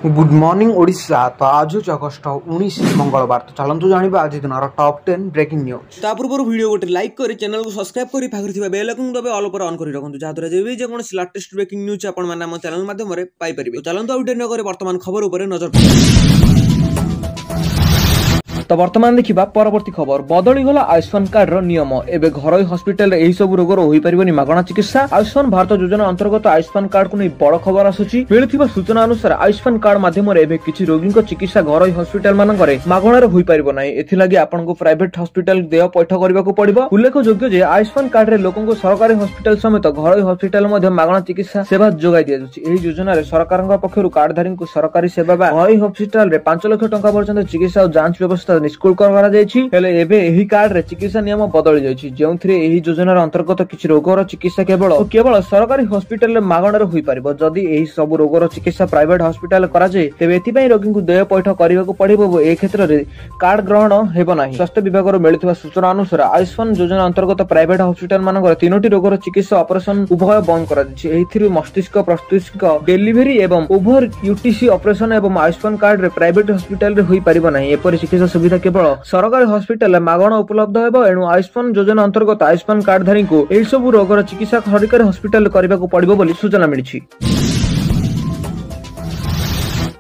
Good morning Odisha. तो आज हूँ अगस्ट 19 मंगलवार। तो चलतु जाना आज दिन टॉप 10 ब्रेकिंग न्यूज। पूर्व वीडियो गोटे लाइक कर चैनल को सब्सक्राइब कर पाखर बेल आइकन दबे ऑल पर ऑन कर रखुँ जहाँद्वारा जब भी जेकोसी लेटेस्ट ब्रेकिंग न्यूज आपण मैंने आम चैनल माध्यम पाइपर। चलतु आउट नगर वर्तमान खबर उपर नजर तो बर्तमान देखा परवर्ती खबर बदली गला आयुष्मान कार्ड नियम। एवं घर हस्पिटाल यही सब रोगर हो पारे मागणा चिकित्सा। आयुष्मान भारत योजना अंतर्गत आयुष्मान कार्ड को नहीं बड़ खबर आसूची। मिलुथिबा सूचना अनुसार आयुष्मान कार्ड माध्यम किसी रोगी चिकित्सा घर हस्पिटाल मानकरे मागणार हो पारिबो नाही। एथिलागी आपनको प्राइवेट हस्पिटाल देय पैठ करने को पड़िबो। उल्लेखयोग्य जे आयुष्मान कार्ड रे लोकंको सरकारी हस्पिटाल समेत घर हस्पिटाल मध्ये मागणा चिकित्सा सेवा जोगाई दिया जाउची। एही योजना रे सरकारक पक्षरु कार्डधारी को सरकारी सेवा बा घर हस्पिटाल रे 5 लाख टंका पर्यंत चिकित्सा और जांच व्यवस्था निष्कुल्क करा जायछि। हेले एबे एही कार्ड रे चिकित्सा नियम बदल जायछि जेउथिरे एही योजनार अंतर्गत किछि रोगर चिकित्सा केवल सरकारी हस्पिटाल रे मागणार होई पारिबो। जदि एही सब रोगर चिकित्सा प्राइवेट हस्पिटाल करा जाय तेबे एथि पई रोगी को देय पैठ करबा को पड़िबो। ए क्षेत्र रे कार्ड ग्रहण हेबो नाही। स्वास्थ्य विभाग रो मिलिथिबा सूचना अनुसार आयुष्मान योजना अंतर्गत प्राइवेट हस्पिटाल मानकर 3टी रोगर चिकित्सा ऑपरेशन उभय बंद करा दिछि। एथिरु मस्तिष्क प्रस्तुतिक डेलीवरी एवं ओभर यूटीसी ऑपरेशन एवं आयुष्मान कार्ड रे प्राइवेट हस्पिटाल रे होई पारिबो नाही। एपरि चिकित्सा सुविधा केवल सरकारी हस्पिटाल मागणा उपलब्ध हेबो। एणु आयुष्मान योजना अंतर्गत आयुष्मान कार्डधारी को एही सब रोगर चिकित्सा सरकारी हस्पिटाल करबा को पड़िबो बोली सूचना मिलिछि।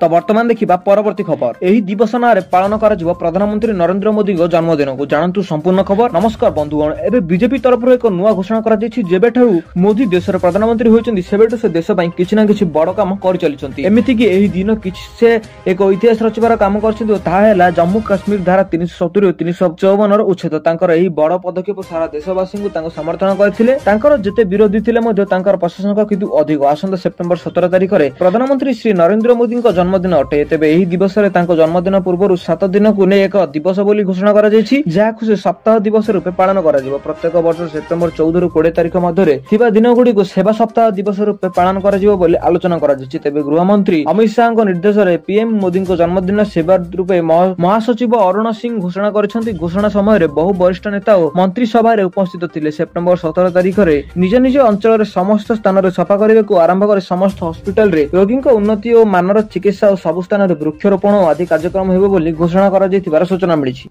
तो वर्तमान देखा परवर्ती खबर यही दिवस ना पालन कर प्रधानमंत्री नरेंद्र मोदी जन्मदिन को जानतु संपूर्ण खबर। नमस्कार बंधुगण, एबे बीजेपी तरफ एक नुआ घोषणा कर जेबेठारु मोदी देशर प्रधानमंत्री होइछन्ती सेबेठु से देश पई किछि ना किछि बड़ काम कर चलिछन्ती। एमिति कि एही दिन किछि से एक इतिहास रचिबार काम करछन्ती। ताहा हैला जम्मू काश्मीर धारा 370 और 354 रो उच्छेद। तांकर एही बड़ पदक्षेप सारा देशवासी को तांको समर्थन करथिले। तांकर जेते विरोधी थिले मध्ये तांकर प्रशासनक किंतु अधिक आसंता सेप्टेम्बर 17 तारिख रे प्रधानमंत्री श्री नरेंद्र मोदी जन्मदिन अटे। तेबे एही दिवस रे तांको जन्मदिन पूर्व 7 दिन को ने एक दिवस बोली घोषणा करा जायछि, जाहाकु से सप्ताह दिवस रूपे पालन करा जिवो। प्रत्येक वर्ष सेप्टेम्बर 14 रु 20 तारिख मध्ये थिबा दिन गुडी को सेवा सप्ताह दिवस रूपे पालन करा जिवो बोली आलोचना करा जायछि। तेबे गृह मंत्री अमित शाह को निर्देश रे पीएम मोदी को जन्मदिन सेवा रूपे महासचिव अरुण सिंह घोषणा करछन्ती। घोषणा समय रे बहु वरिष्ठ नेता और मंत्री सभा रे उपस्थित थिले। सेप्टेम्बर 17 तारिख रे निज निज अंचल रे समस्त स्थान रे सफा करबा को आरंभ करे। समस्त हॉस्पिटल रे रोगी को उन्नति और मानर चिकित्सा और सब स्थान वृक्षरोपण आदि कार्यक्रम हेबो बोली घोषणा करा जायथिबार सूचना मिलिछि।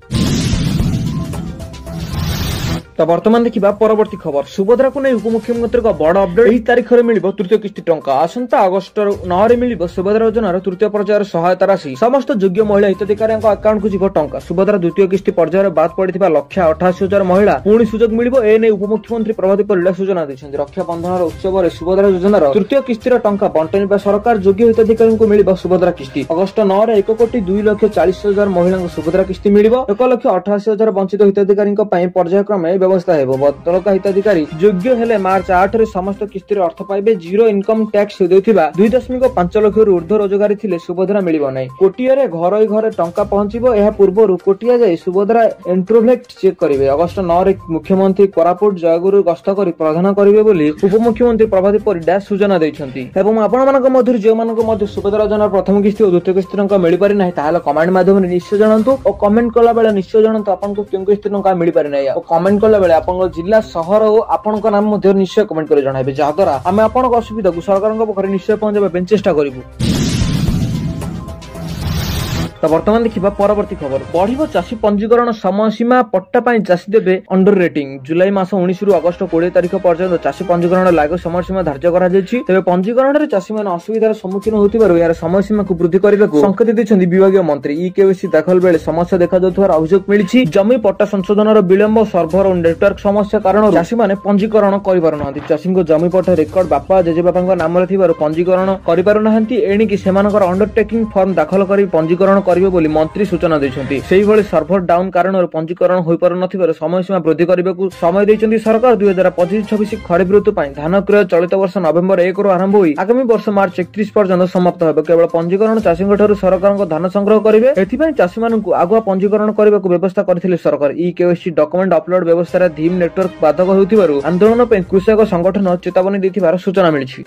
तो वर्तमान देखा परवर्ती खबर सुभद्रा को नहीं उपमुख्यमंत्री का बड़ अपडेट। यही तारीख में मिल तृतीय किस्ती टंका आसंता अगस्ट 9 रे मिल सुभद्रा योजनार तृतीय पर्यायर सहायता राशि समस्त योग्य महिला हिताधिकारी अकाउंट को जीव टंका। सुभद्रा द्वितीय किस्ती पर्यायर बाद पड़ता 1,88,000 महिला पुणी सुजोग मिल। एने उपमुख्यमंत्री प्रभाती परिडा सूचना दी। रक्षा बंधन उत्सव में सुभद्रा योजनार तृतीय किस्तीर टंका बंटन सरकार योग्य हिताधिकारी को मिल सुभद्रा किस्ती। अगस्ट 9 रे 1,02,40,000 महिला सुभद्रा किस्ती मिल। 1,88,000 वंचित हिताधिकारी पर्यायक्रमे व्यवस्था है। बदलका हिताधिकारी योग्य हेले मार्च 8 रे समस्त किस्ती अर्थ पाइबे। जीरो इनकम टैक्स देउथिबा 2.5 लाख रु ऊर्ध्व रोजगारी थिले सुभद्रा मिलिबो नै। कोटिया रे घर टंका पहुंचिबो। एहा पूर्वरु कोटिया जाय सुभद्रा एंट्रोलेक्ट चेक करिवे। अगस्ट 9 रे मुख्यमंत्री कोरापुट जयगुरु गस्त करी प्रदान करिवे बोली उपमुख्यमंत्री प्रभाती परिडा सूचना दैछन्ती। एवं आपण मानक मध्ये जे मानक मध्ये सुभद्रा योजना प्रथम किस्ती और द्वितीय किस्ती टंका मिलि पारि नै ताहाले कमेंट माध्यम रे निश्चय जणांतु और कमेंट कला बेला निश्चय जणांतु आपनको केउ किस्ती टंका मिलि पारि नै। और कमेंट कला बेला आपन जिला शहर और आपन नाम मध्ये निश्चय कमेंट कर जणाइबे, जहा द्वारा आमे आपन असुविधा को सरकारक पखरे निश्चय पहुंचाबे बेन चेष्टा करिवु। तो वर्तमान देखा परवर्ती खबर बढ़िबो चाषी पंजीकरण समय सीमा पट्टा पाई चाषी देबे अंडर रेटिंग। जुलाई मास 19 रु अगस्ट 20 तारिख पर्यंत चाषी पंजीकरण लागू समय सीमा धार्य करा जायछि। तेबे पंजीकरण रे चाषी माने असुविधार सम्मुखीन होतिबारु यार समय सीमा को वृद्धि करबाकू संकेत दैछन्ती विभागीय मंत्री। ईकेवाईसी दाखल बेले समस्या देखा जाउथार अभियोग मिलिछि। जमी पट्टा संशोधनर विलंब सर्भर और नेटवर्क समस्या कारण चाषी माने पंजीकरण करि पारु नांती। चाषी को जमी पट्टा रेकर्ड बापा जेजे बापांक नाम रे थिबारु पंजीकरण करि पारु नांती। एणिकी सेमानकर अंडरटेकिंग फॉर्म दाखल करि पंजीकरण करिवे बोली मंत्री सूचना दैछन्ती। सेही भली सर्भर डाउन कारण पंजीकरण होई पारु नथिबार समय सीमा वृद्धि करबाकू समय दैछन्ती सरकार। 2025-26 खरीफ ऋतु पई धान क्रय चलित वर्ष नवेम्बर 1 रु आरंभ होई आगामी वर्ष मार्च 31 पर्यंत समाप्त हेबो। केवल पंजीकरण चाषीक ठारू सरकारक धान संग्रह करिवे। एथि पई चाषी मानकू आगुआ पंजीकरण करबाकू व्यवस्था करथिले सरकार। ईकेवाईसी डॉक्यूमेंट अपलोड व्यवस्था रे धीम नेटवर्क बाधक होतिबारु आंदोलन पई कृषक संगठन चेतावनी दैथिबार सूचना मिलिछि।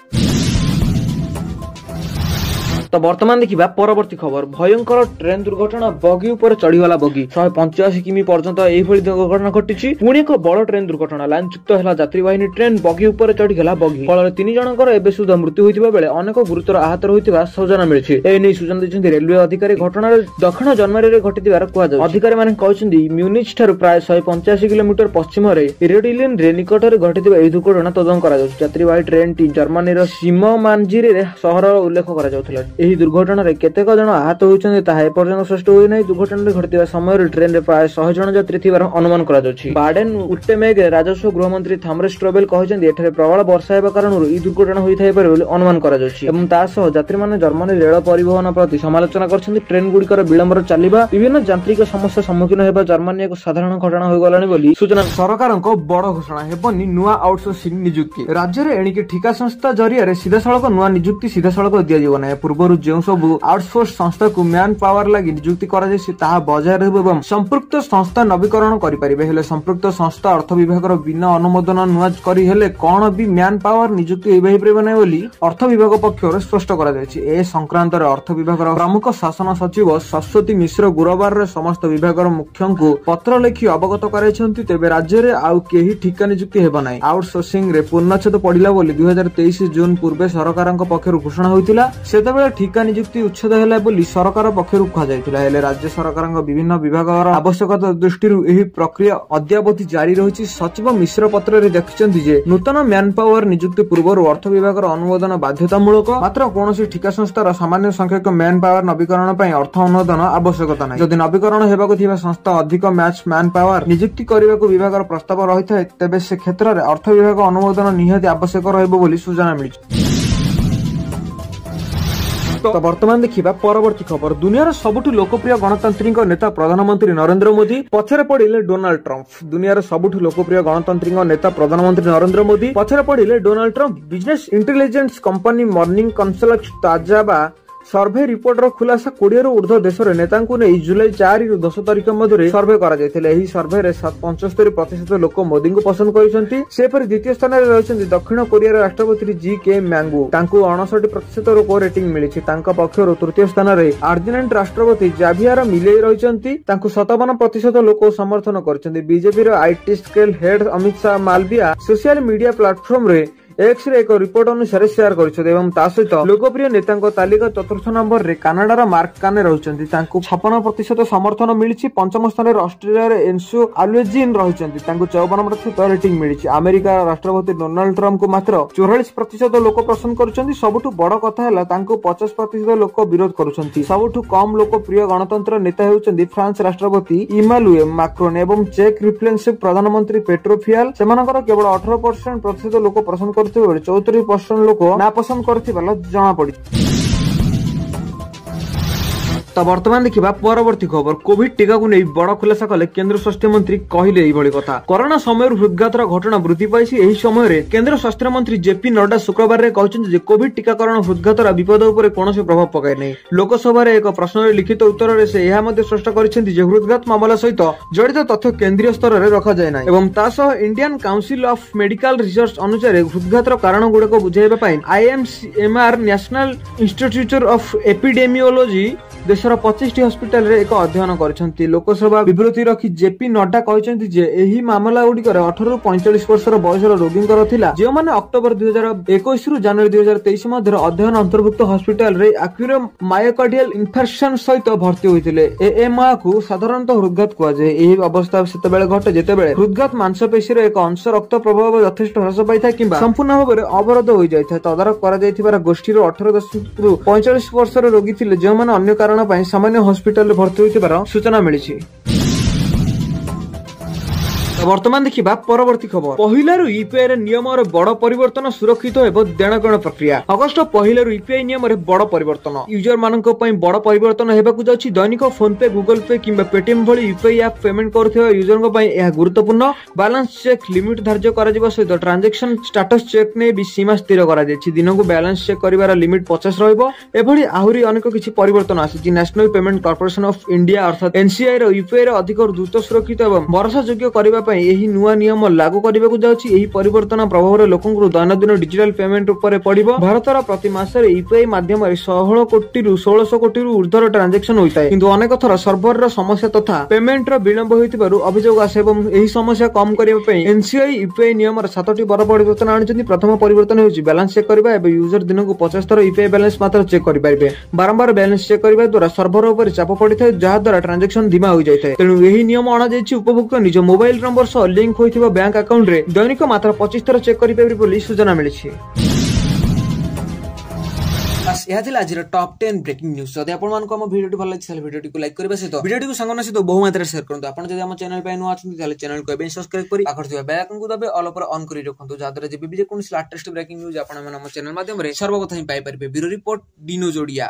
तो बर्तमान देखा परवर्ती खबर भयंकर ट्रेन दुर्घटना बगी उपर चढ़ीगला बगी 185 किमी पर्यंत यही दुर्घटना घटी पुणी एक बड़ ट्रेन दुर्घटना लाइनच्युत है यात्रीवाहिनी ट्रेन बगी उपर चढ़ीगला बगी फल 3 जनकर एवं सुधा मृत्यु होता बेले अनेक गुरुतर आहत होता सूचना मिली एने सूचना देते रेलवे अधिकारी घटना दक्षिण जर्मनी घटिथिबार कहु अधिकारी माने कहते म्यूनिच ठारू प्राय 185 किलोमीटर पश्चिम रेडिलिन रे निकट में घटिथिबा एही दुर्घटना तदন্ত करा जाउछि यात्रीवाही ट्रेन टी जर्मनी रो सीमामानजिरी रे सहर उल्लेख करा जाउथला एही दुर्घटना रे केतेक जन आहत होइछन्ते ताहा एपर्यंत स्पष्ट होई नै दुर्घटना रे घटिथिबा समय ट्रेन रे प्राय 100 जन यात्री थिबार अनुमान करा जाउछि बाडेन उट्टेमेग राजस्व गृह मंत्री थामरेस ट्रोबेल कहछन्ते एठारे प्रबल वर्षा हेबा कारणରୁ ई दुर्घटना होई थाइ पारे बोली अनुमान करा जाउछि एवं ता सह यात्री माने जर्मनी रेल परिवहन प्रति समालोचना करछन्ते ट्रेन गुडिकर विलंबर चलिबा विभिन्न यांत्रिक समस्या सम्मुखीन हेबा जर्मनी एक साधारण घटना होई गलानी बोली सूचना सरकारक बड़ घोषणा हेबनी नुआ आउटसोर्सिंग नियुक्ति राज्य रे एणिके ठिका संस्था जरिया रे सीधा सड़क नुआ नियुक्ति सीधा सड़क दिया जीव ना पूर्व जो सब आउटसोर्स संस्था को मैन पावर लगी नियुक्ति करा जाय ताहा बजाय रहबो एवं संपृक्त संस्था नवीकरण करि परिबे हेले संपृक्त संस्था अर्थ विभाग रो बिना अनुमोदन नुआ करी हेले कोन भी मैन पावर नियुक्ति हेबे परिबे नै बोली अर्थ विभाग पक्षर स्पष्ट करा जायछि ए संक्रांत रे अर्थ विभाग रो प्रमुख शासन सचिव सरस्वती मिश्र गुरुवार रे समस्त विभाग रो मुख्यन को पत्र लिखि अवगत कराइछन्ति तेबे राज्य रे आउ केही ठिका नियुक्ति हेबा नै आउटसोर्सिंग रे पूर्णच्छेद पडिला बोली 2023 जून पूर्वे सरकारक पक्षरु घोषणा होइतिला सेतेबेले ठिका नियुक्ति उच्छेद हैला बोली सरकार पक्षरु कहा जायतिला हेले राज्य सरकारक विभिन्न विभागर आवश्यकता दृष्टिरु एही प्रक्रिया अद्यावधि जारी रहिछि सचिव मिश्र पत्र रे देखिछन्ति जे नूतन मैन पावर नियुक्ति पूर्वरु अर्थ विभागर अनुमोदन बाध्यतामूलक मात्र कोनोसी ठिका संस्थार सामान्य संख्यक मैन पावर नवीकरण पई अर्थ अनुमोदन आवश्यकता नै जदि नवीकरण हेबाकु थिबा संस्था अधिक मैन पावर नियुक्ति करबाकु विभागर प्रस्ताव रहिथाय तेबे से क्षेत्र रे अर्थ विभाग अनुमोदन निहाती आवश्यक रहइबो बोली सूचना मिलिछि तो वर्तमान देखा परवर्ती खबर दुनियार सबुठु लोकप्रिय गणतांत्रिक नेता प्रधानमंत्री नरेंद्र मोदी पछरे पड़िले डोनाल्ड ट्रंप दुनियार सबुठु लोकप्रिय गणतांत्रिक नेता प्रधानमंत्री नरेंद्र मोदी पछरे पड़िले Donald Trump business intelligence company Morning Consult ताजाबा सर्वे रिपोर्ट रो खुलासा 20 रु ऊर्ध्व देश रे नेता को नै जुलाई 4 रु 10 तारिख मध्य सर्वे करा जायथिले एही सर्वे रे 75% लोक मोदी को पसंद करिसंती से पर द्वितीय स्थान रे रहछन्ती दक्षिण कोरिया रे राष्ट्रपति जी के मैंगू तांको 59% रो रेटिंग मिलिछि तांका पक्षरो तृतीय स्थान रे अर्जेंटीना राष्ट्रपति जावियर मिलेई रहछन्ती तांको 57% लोक समर्थन करछन्ती बीजेपी रो IT cell head Amit Shah Malviya social media platform रे एक्स रे एक रिपोर्ट अनुसार शेयर करिसते एवं ता सहित लोकप्रिय नेतांको तालिका चतुर्थ नंबर रे कनाडार मार्क काने रहउचंती तांको 56% समर्थन मिलिछि पंचम स्थान रे ऑस्ट्रेलिया रे एन्सो आल्वेजिन रहउचंती तांको 54% रेटिंग मिलिछि अमेरिका राष्ट्रपति डोनाल्ड ट्रम्प को मात्र 44% लोक पसंद करूचंती सबुठु बड़ कथा हला तांको 50% लोक विरोध करूचंती सबुठु कम लोकप्रिय गणतंत्र नेता हेउचंती फ्रांस राष्ट्रपति इमानुएल मैक्रोन एवं चेक रिपब्लिक प्रधानमंत्री पेट्रो फियाल सेमानकर केवल 18% लोक पसंद 34% लोक नापसंद करथिबाला जणा पड़ी तो वर्तमान देखा परवर्ती खबर कोविड टीका को नहीं बड़ खुलासा कले केंद्र स्वास्थ्य मंत्री कहले एही कथा कोरोना समय हृदघातर घटना वृद्धि पाइछि एही समय केंद्र स्वास्थ्य मंत्री जेपी नड्डा शुक्रवार रे कहछन्ते जे कोविड टीकाकरण हृदघातर विपद उपर कोनोसी प्रभाव पकाय नै लोकसभा रे एक प्रश्न रे लिखित उत्तर रे से एहा मध्ये स्पष्ट करिसेंती जे हृदघात मामला सहित जड़ित तथ्य केंद्रीय स्तर रे रखा जाय नै एवं तासह Indian council of medical research अनुसार हृदघातर कारण गुडक बुझाइबा पई IMCMR national institute of epidemiology देशर 25 हॉस्पिटल रे एक अध्ययन करछन्ती लोकसभा विबृति रखी जेपी नड्डा कहछन्ती जे एही मामला गुडी 18 रु 45 वर्षर बयसर रोगींकर थिला जे माने अक्टोबर 2021 रु जनवरी 2023 मध्ये अध्ययन अंतर्भुक्त हॉस्पिटल रे एक्यूरम मायोकार्डियल इन्फेक्शन सहित भर्ती होइतिले एएमआ को साधारणतः हृदघात कुआ जाय एही अवस्था सेतेबेले घटे जेतेबेले हृदघात मांसपेशी रे एक अंश रक्त प्रवाह यथेष्ट ह्रास पाइथा किंबा संपूर्ण भाबरे अवरोध होई जायथा तदारक करा जायथिबार गोष्ठी रो 18 रु 45 वर्षर रोगी थिले जे माने अन्य कारण सामान्य हॉस्पिटल भर्ती होइतिबार सूचना मिलिछि वर्तमान देखा परवर्ती खबर पहिलारु यूपीआई रे नियम रे बड़ परिवर्तन सुरक्षित एवं देणगण प्रक्रिया अगस्त पहिलारु यूपीआई नियम रे बड़ परिवर्तन यूजर मानक पई बड़ परिवर्तन हेबाकु जाउछि दैनिक फोन पे गूगल पे किंबा पेटीएम भली यूपीआई ऐप पेमेंट करथिबा यूजर को पई एहा गुरुत्वपूर्ण बैलेंस चेक लिमिट धार्य करा जिबा सहित ट्रांजैक्शन स्टेटस चेक ने भी सीमा स्थिर करा जायछि दिनकु बैलेंस चेक करिवार लिमिट 50 रहइबो एभली आहुरी अनेक किछि परिवर्तन आछि national payment corporation of India अर्थात एनसीआई रो यूपीआई रे अधिक द्रुत सुरक्षित एवं भरोसा योग्य करिबा पई ଏହି ନୂଆ ନିୟମ ଲାଗୁ କରିବାକୁ ଯାଉଛି। ଏହି ପରିବର୍ତ୍ତନ ପ୍ରଭାବରେ ଲୋକଙ୍କୁ दैनन्दिन डिजिटल पेमेंट उपरे पड़िबो। भारतर प्रति मासरे यूपीआई माध्यम 16 कोटी रु 1600 कोटी रु ऊर्ध्वर ट्रांजैक्शन होइताय, किंतु अनेक थर सर्वर रो समस्या तथा पेमेंट रो विलंब होइतिबारु अभियोग आसे एवं एही समस्या कम करिबा पई एनसीआई यूपीआई नियम रो 7टी बड़ परिवर्तन आनिछन्ती। प्रथम परिवर्तन होउची बैलेंस चेक करबा एवं यूजर दिन को 50 थर यूपीआई बैलेंस मात्र चेक करि परिबे। बारंबार बैलेंस चेक करबा द्वारा सर्वर ऊपर चाप पड़िଥାଏ, जहा द्वारा ट्रांजैक्शन धीमा होई जायଥାଏ। तेणु एही नियम आना जायछि उपभोक्ता निज मोबाइल नंबर सह लिंक होइथिबा बैंक अकाउंट रे दैनिक मात्र 25 थर चेक करि परिबे बोली सूचना मिलिछि। आज टॉप 10 ब्रेकिंग न्यूज। जदि आपको आम वीडियो भल लगे वीडियो को लाइक करने सहित वीडियो सांगों सहित बहु मात्रा शेयर करूँ। आप जब चैनल पर नुआ अच्छे चैनल को सब्सक्राइब कर आखिर बेल आइकन को दबे ऑल पर ऑन कर रखुँ, जहाद्वारा जब भी जेको लेटेस्ट ब्रेकिंग न्यूज आप चैनल माध्यम सर्वप्रथम पाइपर। ब्यूरो रिपोर्ट डिनो जोड़िया।